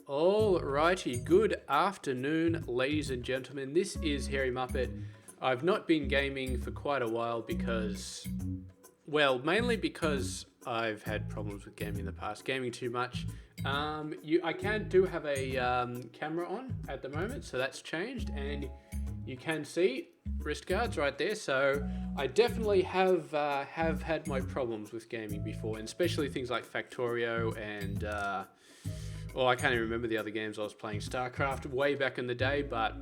Alrighty, good afternoon, ladies and gentlemen. This is Hairymuppet. I've not been gaming for quite a while because, well, mainly because I've had problems with gaming in the past, gaming too much. I do have a camera on at the moment, so that's changed, and you can see wrist guards right there. So I definitely have had my problems with gaming before, and especially things like Factorio and I can't even remember the other games I was playing. StarCraft way back in the day, but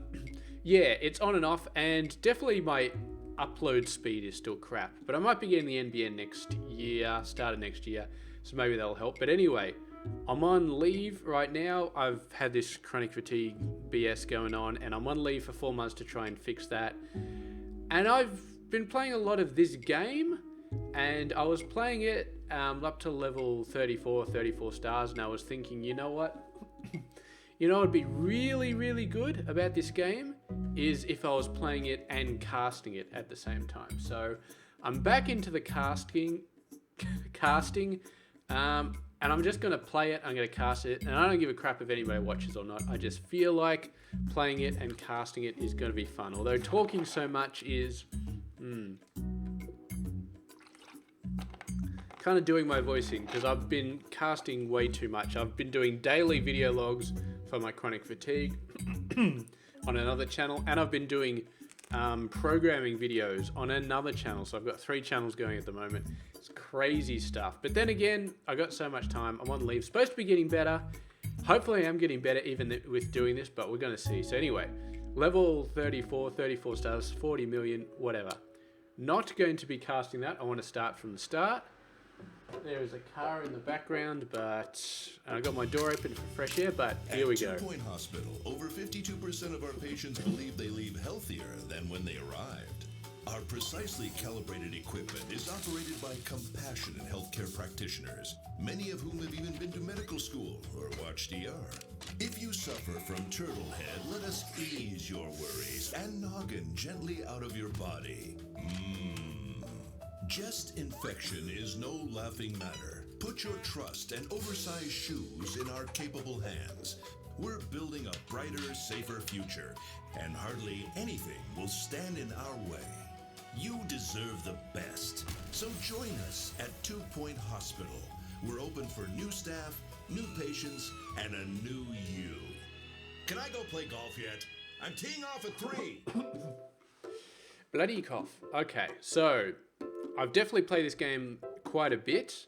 yeah, it's on and off, and definitely my upload speed is still crap. But I might be getting the NBN next year, start of next year, so maybe that'll help. But anyway, I'm on leave right now. I've had this chronic fatigue BS going on, and I'm on leave for 4 months to try and fix that. And I've been playing a lot of this game, and I was playing it up to level 34 stars, and I was thinking, you know what? You know what would be really, really good about this game is if I was playing it and casting it at the same time. So I'm back into the casting, and I'm just going to play it, I'm going to cast it, and I don't give a crap if anybody watches or not. I just feel like playing it and casting it is going to be fun. Although talking so much is kind of doing my voicing, because I've been casting way too much. I've been doing daily video logs for my chronic fatigue on another channel, and I've been doing programming videos on another channel. So I've got 3 channels going at the moment. It's crazy stuff. But then again, I got so much time. I'm on leave. Supposed to be getting better. Hopefully I'm getting better even with doing this, but we're going to see. So anyway, level 34 stars, 40 million, whatever. Not going to be casting that. I want to start from the start. There is a car in the background, but I got my door open for fresh air, but here we go. At 2 Point Hospital, over 52% of our patients believe they leave healthier than when they arrived. Our precisely calibrated equipment is operated by compassionate healthcare practitioners, many of whom have even been to medical school or watched ER. If you suffer from turtle head, let us ease your worries and noggin gently out of your body. Chest infection is no laughing matter. Put your trust and oversized shoes in our capable hands. We're building a brighter, safer future, and hardly anything will stand in our way. You deserve the best. So join us at 2 Point Hospital. We're open for new staff, new patients, and a new you. Can I go play golf yet? I'm teeing off at 3. Bloody cough. Okay, so I've definitely played this game quite a bit.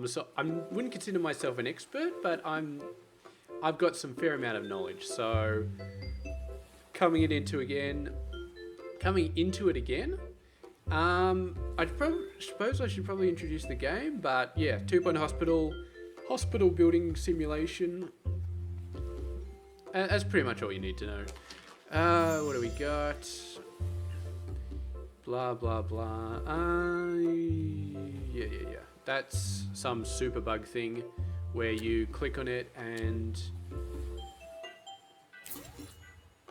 So I wouldn't consider myself an expert, but I've got some fair amount of knowledge. So coming into it again, I suppose I should probably introduce the game. But yeah, 2 Point Hospital building simulation. That's pretty much all you need to know. What do we got? Blah, blah, blah. Yeah. That's some super bug thing where you click on it and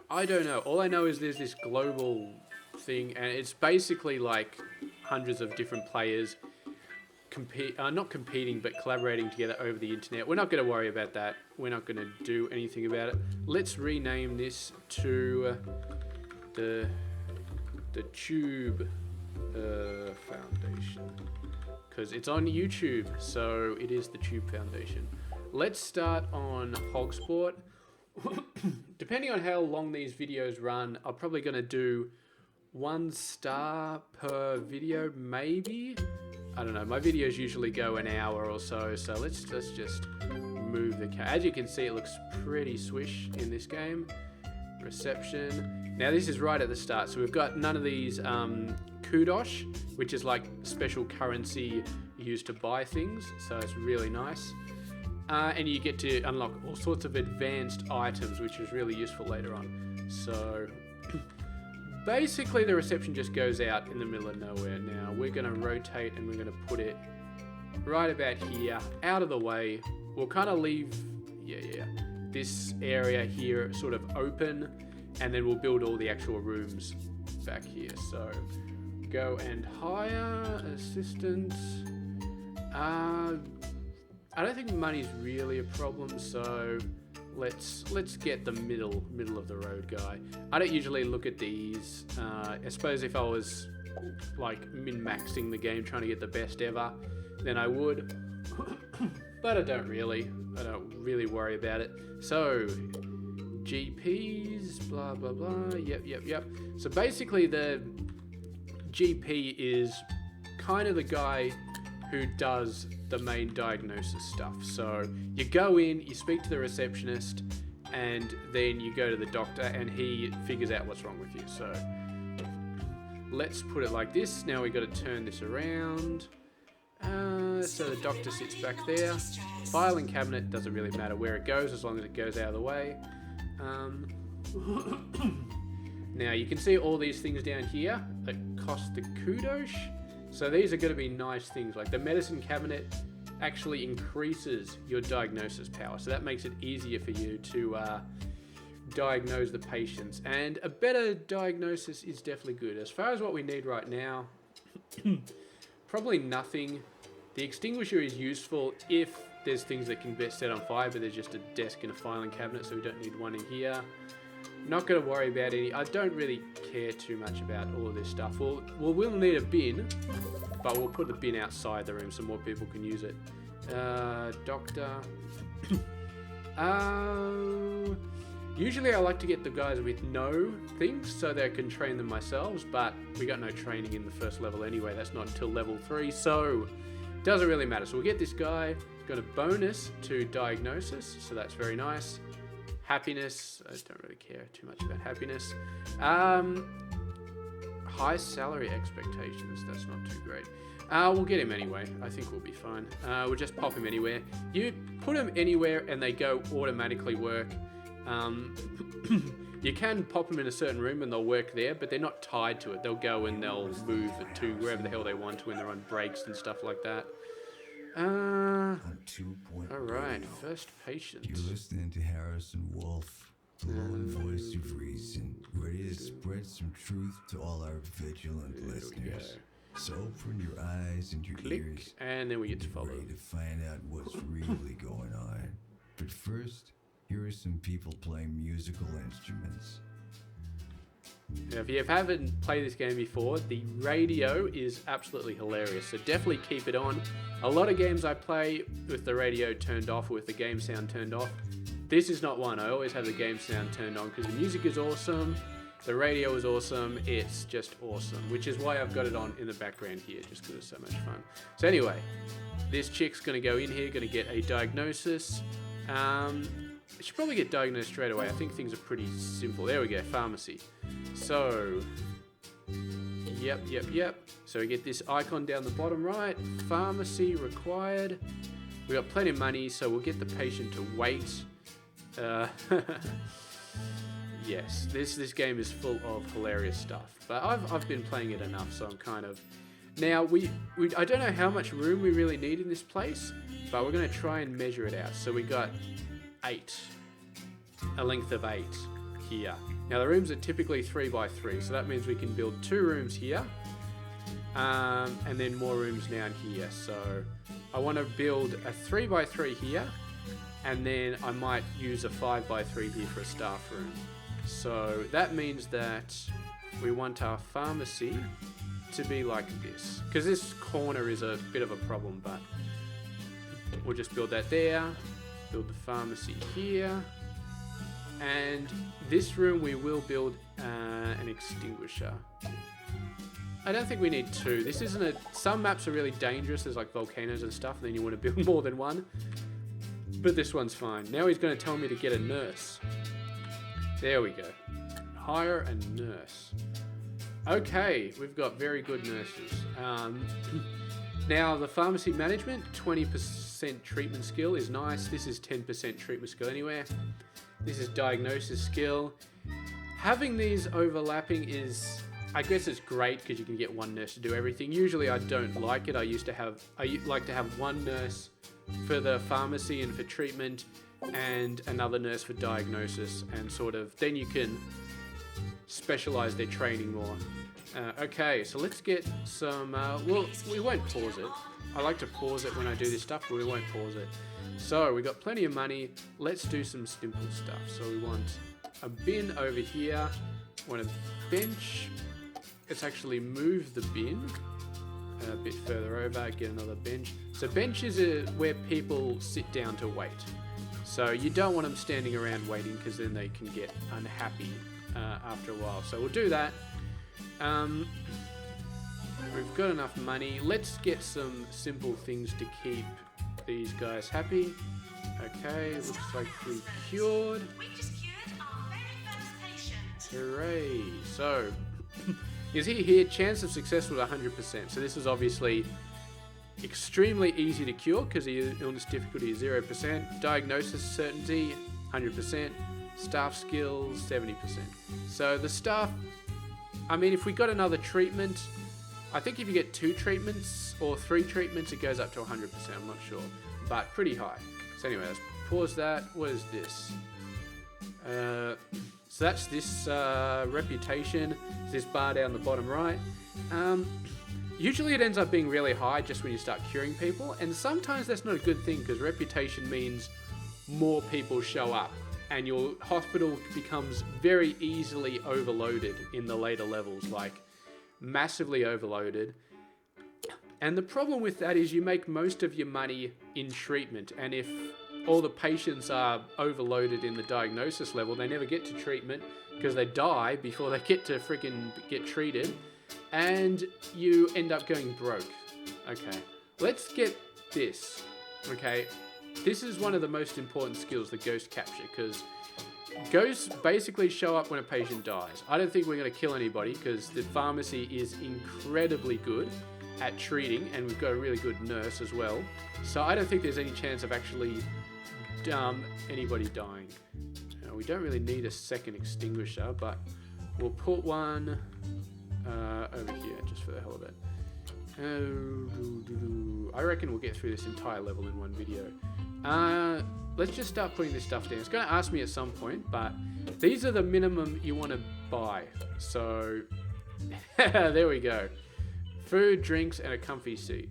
I don't know. All I know is there's this global thing, and it's basically like hundreds of different players not competing, but collaborating together over the internet. We're not going to worry about that. We're not going to do anything about it. Let's rename this to the Tube Foundation, because it's on YouTube, so it is the Tube Foundation. Let's start on Hogsport. Depending on how long these videos run, I'm probably going to do 1 star per video, maybe. I don't know. My videos usually go an hour or so, so let's just move the As you can see, it looks pretty swish in this game. Reception. Now this is right at the start, so we've got none of these kudos, which is like special currency used to buy things, so it's really nice. And you get to unlock all sorts of advanced items, which is really useful later on. So basically the reception just goes out in the middle of nowhere. Now we're going to rotate and we're going to put it right about here, out of the way. We'll kind of leave this area here sort of open, and then we'll build all the actual rooms back here. So go and hire assistants. I don't think money's really a problem, so let's get the middle of the road guy. I don't usually look at these. I suppose if I was like min-maxing the game, trying to get the best ever, then I would. But I don't really worry about it. So GPs, blah blah blah. Yep. So basically, the GP is kind of the guy who does the main diagnosis stuff. So you go in, you speak to the receptionist, and then you go to the doctor, and he figures out what's wrong with you. So let's put it like this. Now we got to turn this around. So the doctor sits back there. Filing cabinet, doesn't really matter where it goes as long as it goes out of the way. Now you can see all these things down here that cost the kudos. So these are going to be nice things, like the medicine cabinet actually increases your diagnosis power. So that makes it easier for you to diagnose the patients. And a better diagnosis is definitely good. As far as what we need right now, probably nothing. The extinguisher is useful if there's things that can be set on fire, but there's just a desk and a filing cabinet, so we don't need one in here. Not going to worry about any. I don't really care too much about all of this stuff. We'll need a bin, but we'll put the bin outside the room so more people can use it. Doctor. Usually I like to get the guys with no things so they can train them myself, but we got no training in the first level anyway. That's not until level 3, so it doesn't really matter. So we'll get this guy. Got a bonus to diagnosis, so that's very nice. Happiness, I don't really care too much about happiness. High salary expectations, that's not too great. We'll get him anyway. I think we'll be fine. We'll just pop him anywhere. You put them anywhere and they go automatically work. You can pop them in a certain room and they'll work there, but they're not tied to it. They'll go and they'll move to wherever the hell they want to when they're on breaks and stuff like that. Alright, first patient. You're listening to Harrison Wolf, the lone voice of reason, ready to spread some truth to all our vigilant listeners. So open your eyes and your ears, and then we get to follow. Ready to find out what's really going on. But first, here are some people playing musical instruments. Now, if you haven't played this game before, the radio is absolutely hilarious, so definitely keep it on. A lot of games I play with the radio turned off or with the game sound turned off. This is not one. I always have the game sound turned on because the music is awesome, the radio is awesome, it's just awesome, which is why I've got it on in the background here, just because it's so much fun. So anyway, this chick's going to go in here, going to get a diagnosis. I should probably get diagnosed straight away. I think things are pretty simple. There we go, pharmacy. So, yep. So we get this icon down the bottom right. Pharmacy required. We got plenty of money, so we'll get the patient to wait. Yes, this game is full of hilarious stuff. But I've been playing it enough, so I'm kind of... Now, I don't know how much room we really need in this place, but we're going to try and measure it out. So we got 8. A length of 8 here. Now the rooms are typically 3 by 3, so that means we can build 2 rooms here, and then more rooms down here. So I want to build a 3 by 3 here, and then I might use a 5 by 3 here for a staff room. So that means that we want our pharmacy to be like this, because this corner is a bit of a problem, but we'll just build that there, build the pharmacy here, and this room we will build an extinguisher. I don't think we need 2. This isn't some maps are really dangerous, there's like volcanoes and stuff, and then you want to build more than one, but this one's fine. Now he's going to tell me to get a nurse. There we go. Hire a nurse. Okay, we've got very good nurses. Now the pharmacy management, 20% treatment skill is nice. This is 10% treatment skill anywhere. This is diagnosis skill. Having these overlapping is, I guess it's great because you can get one nurse to do everything. Usually I don't like it. I like to have one nurse for the pharmacy and for treatment, and another nurse for diagnosis, and sort of, then you can specialize their training more. Okay, so let's get some, well, we won't pause it. I like to pause it when I do this stuff, but we won't pause it. So we got plenty of money. Let's do some simple stuff. So we want a bin over here. Want a bench. Let's actually move the bin a bit further over, get another bench. So benches are where people sit down to wait. So you don't want them standing around waiting because then they can get unhappy after a while. So we'll do that. We've got enough money. Let's get some simple things to keep these guys happy. Okay, looks like we cured. We just cured our very first patient. Hooray. So, you see here, chance of success was 100%. So this is obviously extremely easy to cure because the illness difficulty is 0%. Diagnosis certainty, 100%. Staff skills, 70%. So the staff, I mean, if we got another treatment, I think if you get 2 treatments or 3 treatments, it goes up to 100%. I'm not sure, but pretty high. So anyway, let's pause that. What is this? So that's this reputation. It's this bar down the bottom right. Usually it ends up being really high just when you start curing people, and sometimes that's not a good thing because reputation means more people show up and your hospital becomes very easily overloaded in the later levels, like massively overloaded. And the problem with that is you make most of your money in treatment, and if all the patients are overloaded in the diagnosis level, they never get to treatment because they die before they get to freaking get treated, and you end up going broke. Okay, let's get this. Okay, this is one of the most important skills, the ghost capture, because ghosts basically show up when a patient dies. I don't think we're going to kill anybody because the pharmacy is incredibly good at treating, and we've got a really good nurse as well. So I don't think there's any chance of actually anybody dying. We don't really need a second extinguisher, but we'll put one over here just for the hell of it. I reckon we'll get through this entire level in one video. Let's just start putting this stuff down. It's going to ask me at some point, but these are the minimum you want to buy. So there we go. Food, drinks, and a comfy seat.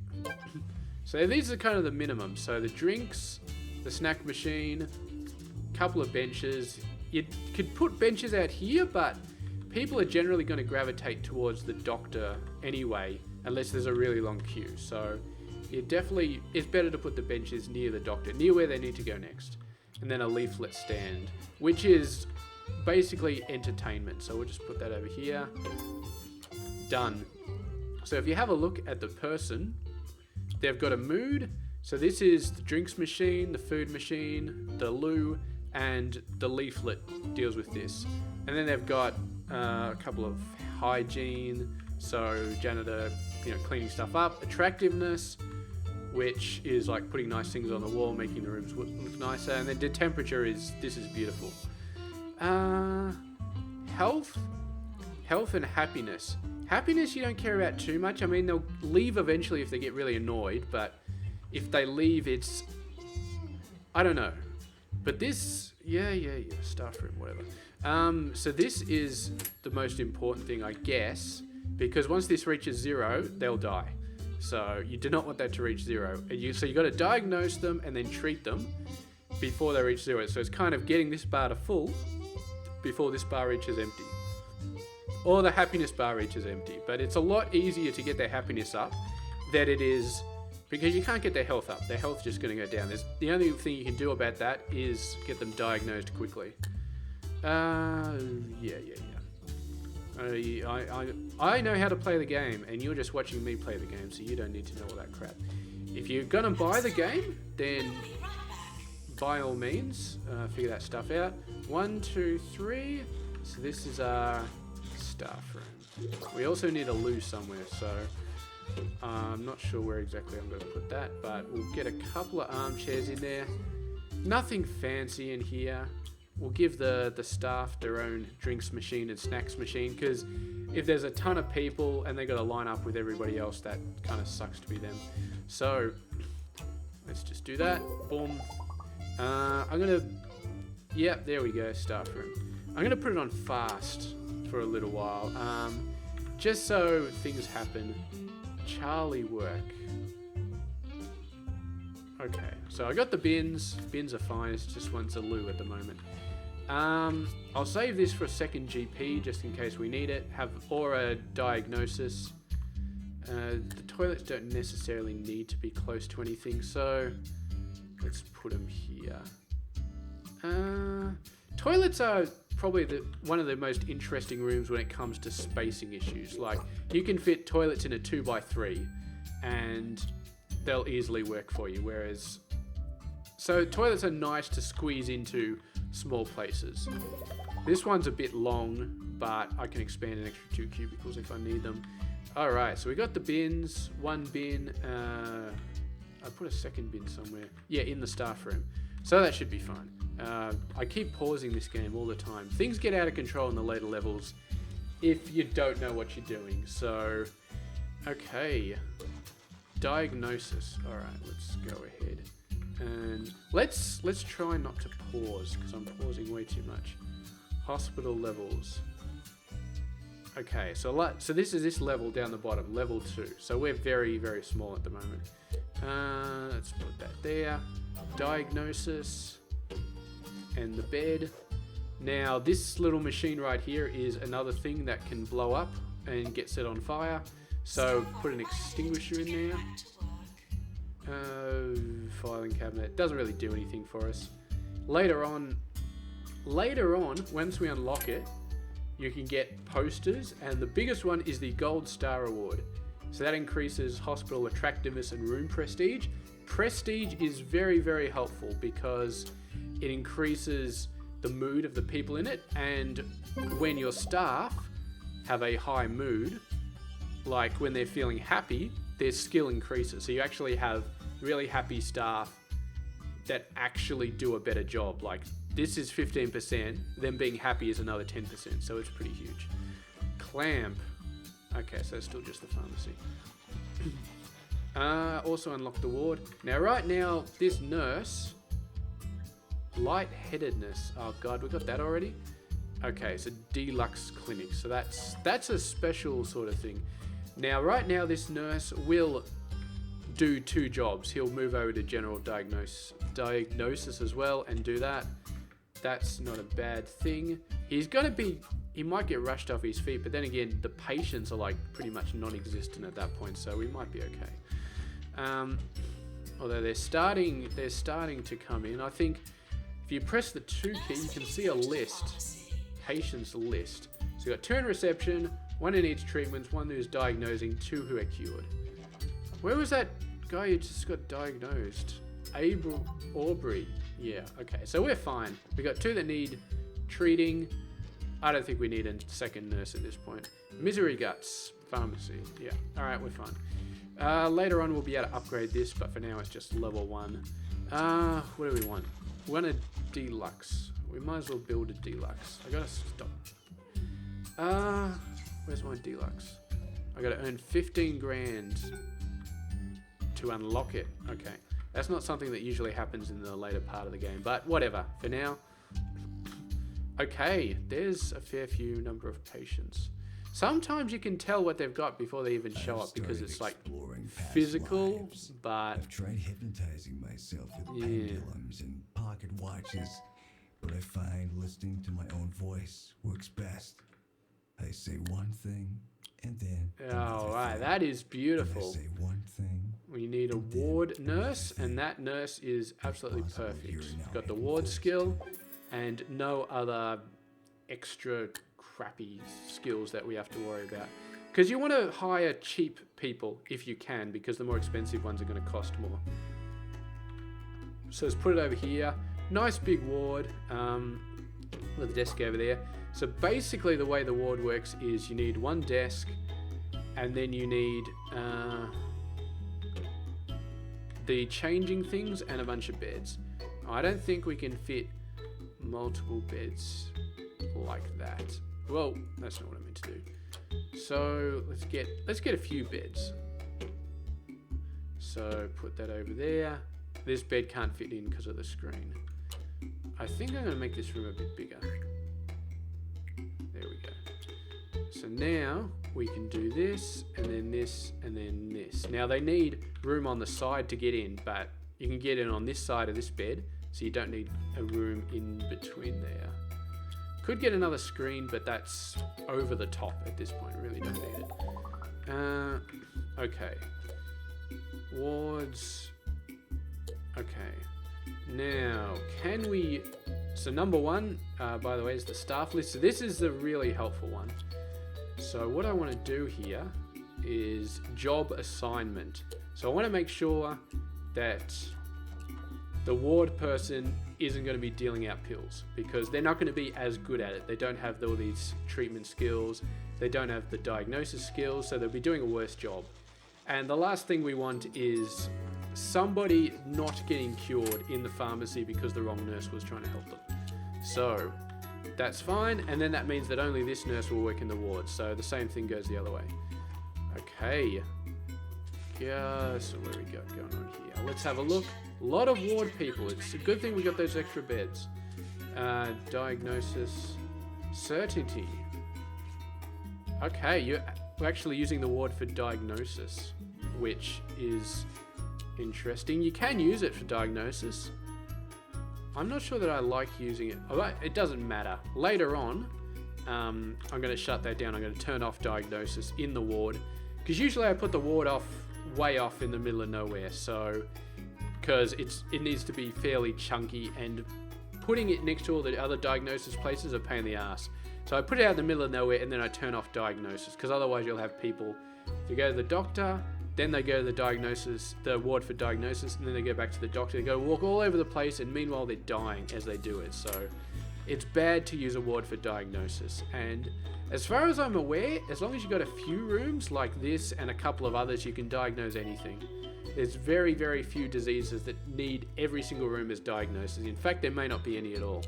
So these are kind of the minimum. So the drinks, the snack machine, couple of benches. You could put benches out here, but people are generally going to gravitate towards the doctor anyway, unless there's a really long queue. So it's better to put the benches near the doctor, near where they need to go next. And then a leaflet stand, which is basically entertainment. So we'll just put that over here. Done. So if you have a look at the person, they've got a mood. So this is the drinks machine, the food machine, the loo, and the leaflet deals with this. And then they've got a couple of hygiene, so janitor, cleaning stuff up. Attractiveness, which is like putting nice things on the wall, making the rooms look nicer. And then the temperature this is beautiful. Health and happiness. Happiness you don't care about too much. I mean, they'll leave eventually if they get really annoyed, but if they leave, it's... I don't know. But this... Yeah, staff room, whatever. So this is the most important thing, I guess, because once this reaches 0, they'll die. So you do not want that to reach 0. So you got to diagnose them and then treat them before they reach 0. So it's kind of getting this bar to full before this bar reaches empty. Or the happiness bar reaches empty. But it's a lot easier to get their happiness up than it is, because you can't get their health up. Their health's just going to go down. The only thing you can do about that is get them diagnosed quickly. Yeah. I know how to play the game, and you're just watching me play the game, so you don't need to know all that crap. If you're going to buy the game, then by all means, figure that stuff out. 1, 2, 3. So this is our staff room. We also need a loo somewhere, so I'm not sure where exactly I'm going to put that, but we'll get a couple of armchairs in there. Nothing fancy in here. We'll give the staff their own drinks machine and snacks machine, because if there's a ton of people and they got to line up with everybody else, that kind of sucks to be them. So let's just do that. Boom. Yep, there we go, staff room. I'm going to put it on fast for a little while, just so things happen. Charlie work. Okay, so I got the bins. Bins are fine. It's just one's a loo at the moment. I'll save this for a second GP just in case we need it. Or a diagnosis. The toilets don't necessarily need to be close to anything, so let's put them here. Toilets are probably one of the most interesting rooms when it comes to spacing issues. Like, you can fit toilets in a 2x3 and they'll easily work for you, whereas... So toilets are nice to squeeze into small places. This one's a bit long, but I can expand an extra 2 cubicles if I need them. Alright, so we got the bins. One bin. I put a second bin somewhere. Yeah, in the staff room. So that should be fine. I keep pausing this game all the time. Things get out of control in the later levels if you don't know what you're doing. So, okay. Diagnosis. Alright, let's go ahead. And let's try not to pause, because I'm pausing way too much. Hospital levels. Okay, so this is this level down the bottom, level 2. So we're very, very small at the moment. Let's put that there. Diagnosis. And the bed. Now, this little machine right here is another thing that can blow up and get set on fire. So put an extinguisher in there. Filing cabinet. Doesn't really do anything for us. Later on, once we unlock it, you can get posters, and the biggest one is the Gold Star Award. So that increases hospital attractiveness and room prestige. Prestige is very, very helpful because it increases the mood of the people in it, and when your staff have a high mood, like when they're feeling happy, their skill increases. So you actually have really happy staff that actually do a better job. Like, this is 15%, them being happy is another 10%, so it's pretty huge. Clamp. Okay, so it's still just the pharmacy. Also unlock the ward. Now, right now, this nurse, lightheadedness. Oh god, we got that already? Okay, so deluxe clinic. So that's a special sort of thing. Now, right now, this nurse will do 2 jobs. He'll move over to general diagnosis as well and do that. That's not a bad thing. He might get rushed off his feet, but then again, the patients are like pretty much non-existent at that point, so we might be okay. Although they're starting to come in. I think if you press the 2 key, you can see a list, patients list. So you got 2 in reception, 1 who needs treatments, 1 who's diagnosing, 2 who are cured. Where was that guy who just got diagnosed? Aubrey. Yeah, okay. So we're fine. We got 2 that need treating. I don't think we need a second nurse at this point. Misery Guts. Pharmacy. Yeah. Alright, we're fine. Later on we'll be able to upgrade this, but for now it's just level 1. What do we want? We want a deluxe. We might as well build a deluxe. I gotta stop. Where's my deluxe? I gotta earn 15 grand to unlock it. Okay. That's not something that usually happens in the later part of the game, but whatever. For now. Okay, there's a fair few number of patients. Sometimes you can tell what they've got before they even show up because it's like physical, but... I've tried hypnotizing myself with pendulums and pocket watches, but I find listening to my own voice works best. I say one thing, and then... Oh, right, that is beautiful. I say one thing. We need a ward nurse, and that nurse is absolutely perfect. Got the ward skill, and no other extra crappy skills that we have to worry about. Because you want to hire cheap people if you can, because the more expensive ones are going to cost more. So let's put it over here. Nice big ward with a desk over there. So basically the way the ward works is you need 1 desk, and then you need the changing things and a bunch of beds. I don't think we can fit multiple beds like that. Well, that's not what I meant to do. So let's get a few beds. So put that over there. This bed can't fit in because of the screen. I think I'm going to make this room a bit bigger. There we go. So now we can do this, and then this, and then this. Now they need room on the side to get in, but you can get in on this side of this bed, so you don't need a room in between there. Could get another screen, but that's over the top at this point. Really don't need it. Okay. Wards. Okay. Now, can we... So number one, by the way, is the staff list. So this is the really helpful one. So what I want to do here is job assignment. So I want to make sure that the ward person isn't going to be dealing out pills, because they're not going to be as good at it. They don't have all these treatment skills. They don't have the diagnosis skills, so they'll be doing a worse job. And the last thing we want is somebody not getting cured in the pharmacy because the wrong nurse was trying to help them. So that's fine, and then that means that only this nurse will work in the ward, so the same thing goes the other way. Okay. Yeah, so what do we got going on here? Let's have a look. A lot of ward people. It's a good thing we got those extra beds. Diagnosis. Certainty. Okay, we're actually using the ward for diagnosis, which is interesting. You can use it for diagnosis. I'm not sure that I like using it. It doesn't matter. Later on, I'm going to shut that down. I'm going to turn off diagnosis in the ward, because usually I put the ward off way off in the middle of nowhere. So, because it needs to be fairly chunky, and putting it next to all the other diagnosis places is a pain in the ass. So I put it out in the middle of nowhere, and then I turn off diagnosis, because otherwise you'll have people who go to the doctor, then they go to the ward for diagnosis, and then they go back to the doctor. They go walk all over the place, and meanwhile they're dying as they do it. So it's bad to use a ward for diagnosis. And as far as I'm aware, as long as you've got a few rooms like this and a couple of others, you can diagnose anything. There's very, very few diseases that need every single room as diagnosis. In fact, there may not be any at all.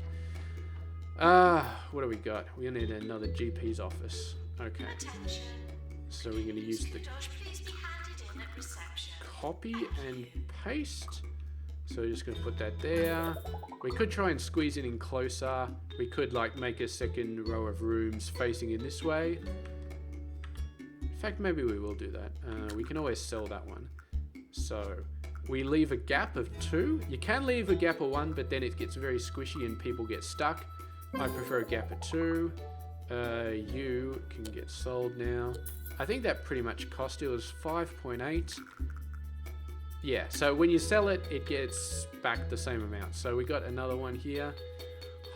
What do we got? We need another GP's office. Okay. Attention. So we're going to use the Please be handed in at reception. copy and paste. So we're just going to put that there. We could try and squeeze it in closer. We could like make a second row of rooms facing in this way. In fact, maybe we will do that. We can always sell that one. So we leave a gap of 2. You can leave a gap of 1, but then it gets very squishy and people get stuck. I prefer a gap of 2. You can get sold now. I think that pretty much cost it was 5.8. Yeah, so when you sell it, it gets back the same amount. So we got another one here.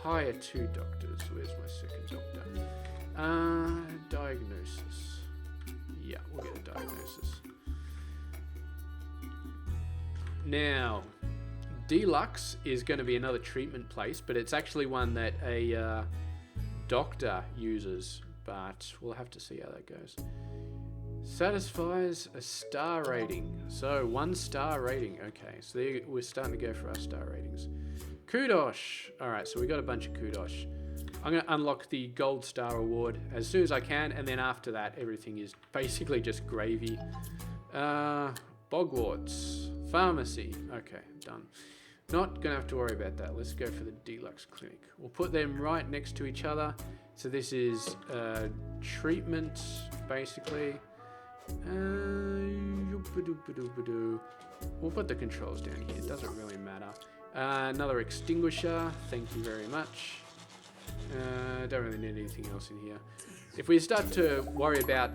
Hire 2 doctors. Where's my second doctor? Diagnosis. Yeah, we'll get a diagnosis. Now, Deluxe is going to be another treatment place, but it's actually one that a doctor uses, but we'll have to see how that goes. Satisfies a star rating. So 1 star rating. Okay, so we're starting to go for our star ratings. Kudos. Alright, so we got a bunch of kudos. I'm going to unlock the gold star award as soon as I can, and then after that everything is basically just gravy. Bogwarts. Pharmacy. Okay, done. Not going to have to worry about that. Let's go for the Deluxe Clinic. We'll put them right next to each other. So this is treatment, basically. We'll put the controls down here. It doesn't really matter. Another extinguisher. Thank you very much. Don't really need anything else in here. If we start to worry about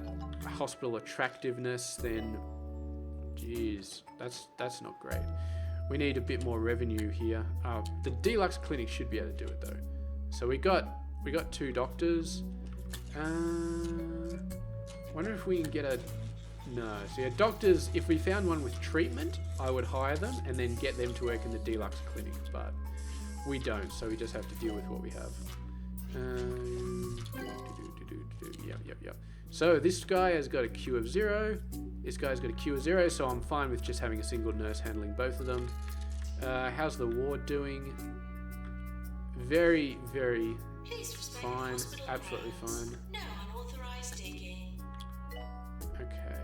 hospital attractiveness, then geez, that's not great. We need a bit more revenue here. The Deluxe Clinic should be able to do it though. So we got 2 doctors. Wonder if we can get a... No. So yeah, doctors, if we found one with treatment, I would hire them and then get them to work in the Deluxe Clinic. But we don't, so we just have to deal with what we have. Yep. So this guy has got a Q of 0. This guy's got a Q of 0, so I'm fine with just having a single nurse handling both of them. How's the ward doing? Very, very fine. Absolutely fine. No unauthorized digging. Okay.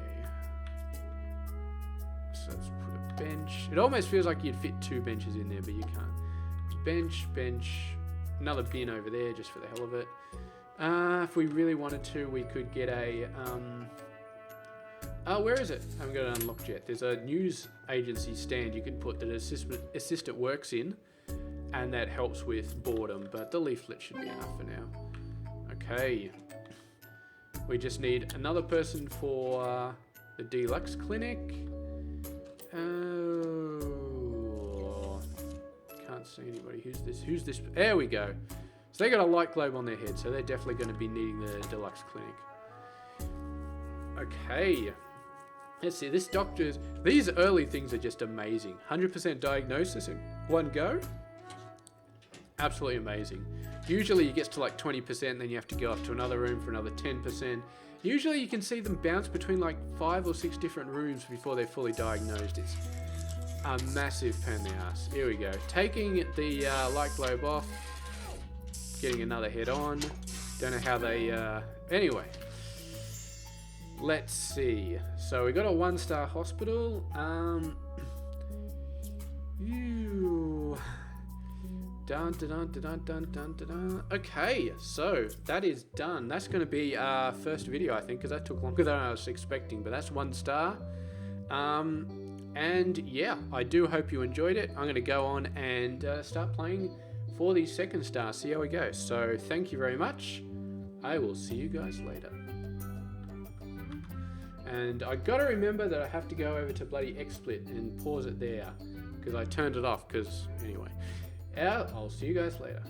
So let's put a bench. It almost feels like you'd fit 2 benches in there, but you can't. Bench. Another bin over there just for the hell of it. If we really wanted to, we could get a Oh, where is it? I haven't got it unlocked yet. There's a news agency stand you can put that assistant works in, and that helps with boredom, but the leaflet should be enough for now. Okay. We just need another person for the deluxe clinic. Oh, can't see anybody. Who's this? Who's this? There we go. So they got a light globe on their head, so they're definitely going to be needing the deluxe clinic. Okay. Let's see, this doctor's... These early things are just amazing. 100% diagnosis in one go. Absolutely amazing. Usually it gets to like 20%, then you have to go off to another room for another 10%. Usually you can see them bounce between like 5 or 6 different rooms before they're fully diagnosed. It's a massive pain in the ass. Here we go. Taking the light globe off. Getting another head on. Don't know how they... Anyway. Let's see. So we got a 1-star hospital. Okay, so that is done. That's going to be our first video, I think, because that took longer than I was expecting. But that's 1 star. And yeah, I do hope you enjoyed it. I'm going to go on and start playing for the 2nd star. See how we go. So thank you very much. I will see you guys later. And I gotta remember that I have to go over to bloody XSplit and pause it there because I turned it off. Because anyway, I'll see you guys later.